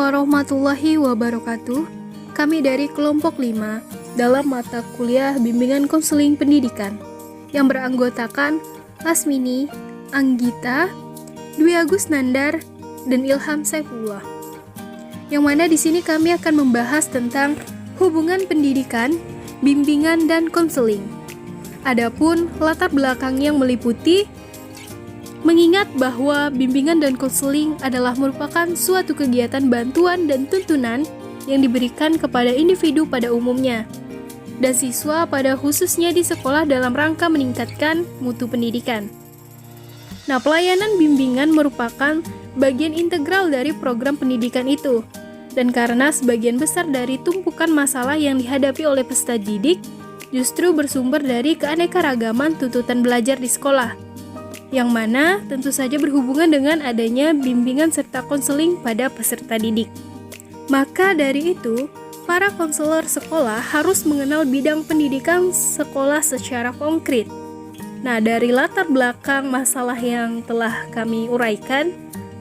warahmatullahi wabarakatuh. Kami dari kelompok 5 dalam mata kuliah Bimbingan Konseling Pendidikan yang beranggotakan Lasmini, Anggita, Dwi Agus Nandar, dan Ilham Saifullah. Yang mana di sini kami akan membahas tentang hubungan pendidikan, bimbingan, dan konseling. Adapun latar belakang yang meliputi mengingat bahwa bimbingan dan konseling adalah merupakan suatu kegiatan bantuan dan tuntunan yang diberikan kepada individu pada umumnya dan siswa pada khususnya di sekolah dalam rangka meningkatkan mutu pendidikan. Nah, pelayanan bimbingan merupakan bagian integral dari program pendidikan itu. Dan karena sebagian besar dari tumpukan masalah yang dihadapi oleh peserta didik justru bersumber dari keanekaragaman tuntutan belajar di sekolah, yang mana tentu saja berhubungan dengan adanya bimbingan serta konseling pada peserta didik. Maka dari itu, para konselor sekolah harus mengenal bidang pendidikan sekolah secara konkret. Nah, dari latar belakang masalah yang telah kami uraikan,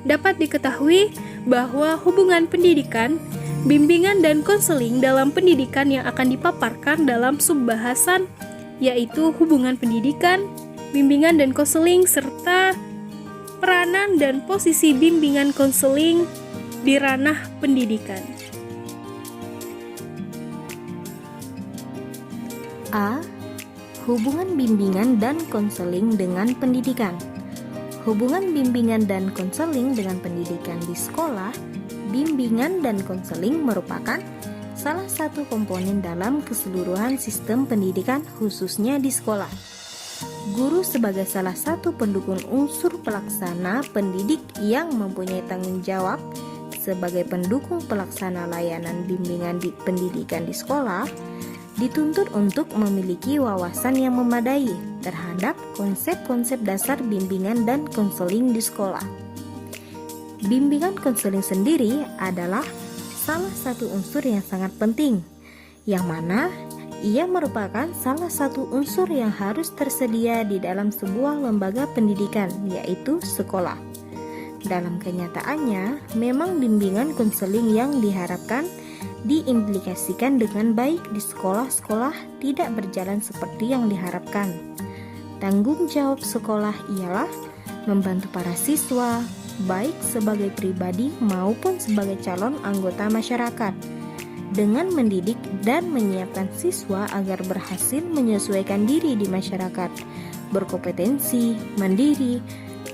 dapat diketahui bahwa hubungan pendidikan, bimbingan, dan konseling dalam pendidikan yang akan dipaparkan dalam subbahasan yaitu hubungan pendidikan, bimbingan dan konseling serta peranan dan posisi bimbingan konseling di ranah pendidikan. A. Hubungan bimbingan dan konseling dengan pendidikan. Hubungan bimbingan dan konseling dengan pendidikan di sekolah. Bimbingan dan konseling merupakan salah satu komponen dalam keseluruhan sistem pendidikan khususnya di sekolah. Guru sebagai salah satu pendukung unsur pelaksana pendidik yang mempunyai tanggung jawab sebagai pendukung pelaksana layanan bimbingan di pendidikan di sekolah, dituntut untuk memiliki wawasan yang memadai terhadap konsep-konsep dasar bimbingan dan konseling di sekolah. Bimbingan konseling sendiri adalah salah satu unsur yang sangat penting, yang mana ia merupakan salah satu unsur yang harus tersedia di dalam sebuah lembaga pendidikan, yaitu sekolah. Dalam kenyataannya, memang bimbingan konseling yang diharapkan diimplikasikan dengan baik di sekolah-sekolah tidak berjalan seperti yang diharapkan. Tanggung jawab sekolah ialah membantu para siswa, baik sebagai pribadi maupun sebagai calon anggota masyarakat, dengan mendidik dan menyiapkan siswa agar berhasil menyesuaikan diri di masyarakat, berkompetensi, mandiri,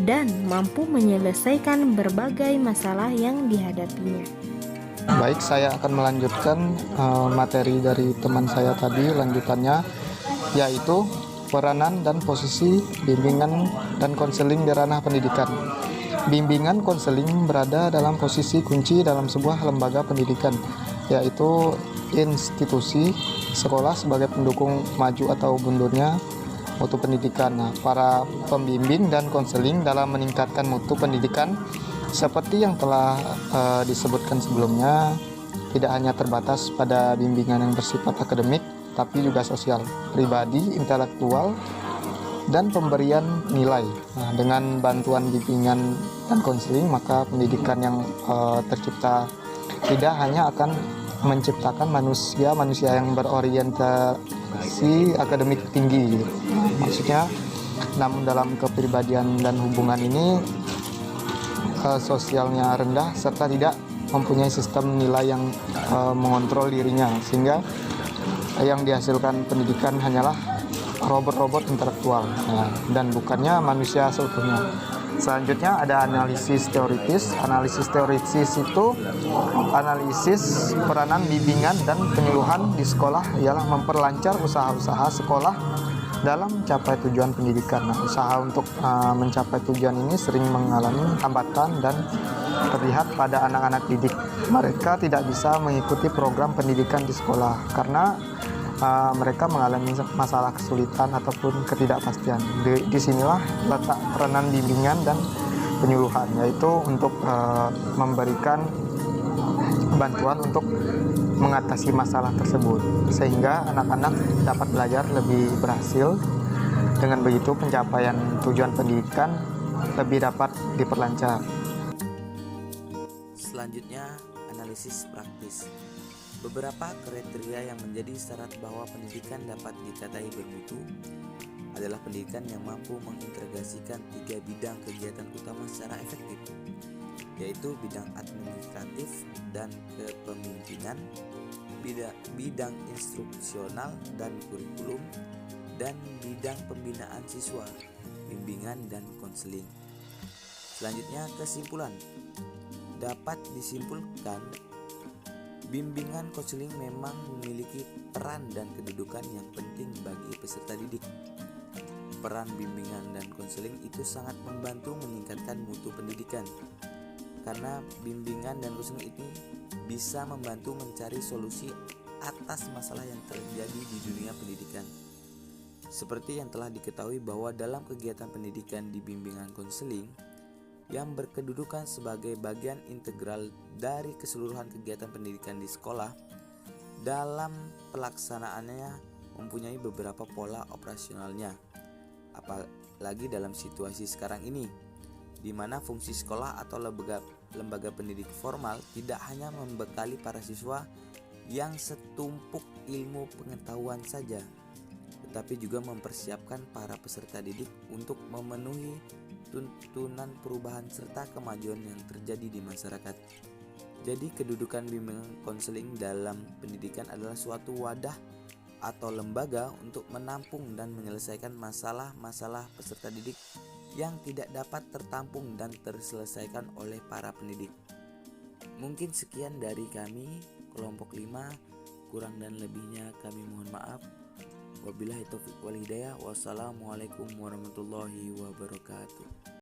dan mampu menyelesaikan berbagai masalah yang dihadapinya. Baik, saya akan melanjutkan materi dari teman saya tadi, lanjutannya, yaitu peranan dan posisi bimbingan dan konseling di ranah pendidikan. Bimbingan konseling berada dalam posisi kunci dalam sebuah lembaga pendidikan, yaitu institusi sekolah sebagai pendukung maju atau mundurnya mutu pendidikan. Nah, para pembimbing dan konseling dalam meningkatkan mutu pendidikan seperti yang telah disebutkan sebelumnya, tidak hanya terbatas pada bimbingan yang bersifat akademik, tapi juga sosial, pribadi, intelektual, dan pemberian nilai. Nah, dengan bantuan bimbingan dan konseling, maka pendidikan yang tercipta tidak hanya akan menciptakan manusia yang berorientasi akademik tinggi, maksudnya, namun dalam kepribadian dan hubungan ini sosialnya rendah serta tidak mempunyai sistem nilai yang mengontrol dirinya, sehingga yang dihasilkan pendidikan hanyalah robot-robot intelektual, dan bukannya manusia seutuhnya. Selanjutnya ada analisis teoritis. Analisis teoritis itu analisis peranan bimbingan dan penyuluhan di sekolah ialah memperlancar usaha-usaha sekolah dalam mencapai tujuan pendidikan. Nah, usaha untuk mencapai tujuan ini sering mengalami hambatan dan terlihat pada anak-anak didik. Mereka tidak bisa mengikuti program pendidikan di sekolah karena mereka mengalami masalah kesulitan ataupun ketidakpastian. Disinilah letak peranan bimbingan dan penyuluhan, yaitu untuk memberikan bantuan untuk mengatasi masalah tersebut, sehingga anak-anak dapat belajar lebih berhasil. Dengan begitu pencapaian tujuan pendidikan lebih dapat diperlancar. Selanjutnya, analisis praktis. Beberapa kriteria yang menjadi syarat bahwa pendidikan dapat dikatai bermutu adalah pendidikan yang mampu mengintegrasikan 3 bidang kegiatan utama secara efektif, yaitu bidang administratif dan kepemimpinan, bidang instruksional dan kurikulum, dan bidang pembinaan siswa, bimbingan dan konseling. Selanjutnya, kesimpulan. Dapat disimpulkan bimbingan konseling memang memiliki peran dan kedudukan yang penting bagi peserta didik. Peran bimbingan dan konseling itu sangat membantu meningkatkan mutu pendidikan, karena bimbingan dan konseling ini bisa membantu mencari solusi atas masalah yang terjadi di dunia pendidikan. Seperti yang telah diketahui bahwa dalam kegiatan pendidikan di bimbingan konseling yang berkedudukan sebagai bagian integral dari keseluruhan kegiatan pendidikan di sekolah, dalam pelaksanaannya mempunyai beberapa pola operasionalnya. Apalagi dalam situasi sekarang ini, di mana fungsi sekolah atau lembaga pendidik formal tidak hanya membekali para siswa yang setumpuk ilmu pengetahuan saja, tetapi juga mempersiapkan para peserta didik untuk memenuhi tuntunan perubahan serta kemajuan yang terjadi di masyarakat. Jadi kedudukan bimbingan konseling dalam pendidikan adalah suatu wadah atau lembaga untuk menampung dan menyelesaikan masalah-masalah peserta didik yang tidak dapat tertampung dan terselesaikan oleh para pendidik. Mungkin sekian dari kami, kelompok 5, kurang dan lebihnya kami mohon maaf. Wabillahi taufiq wal hidayah. Wassalamualaikum warahmatullahi wabarakatuh.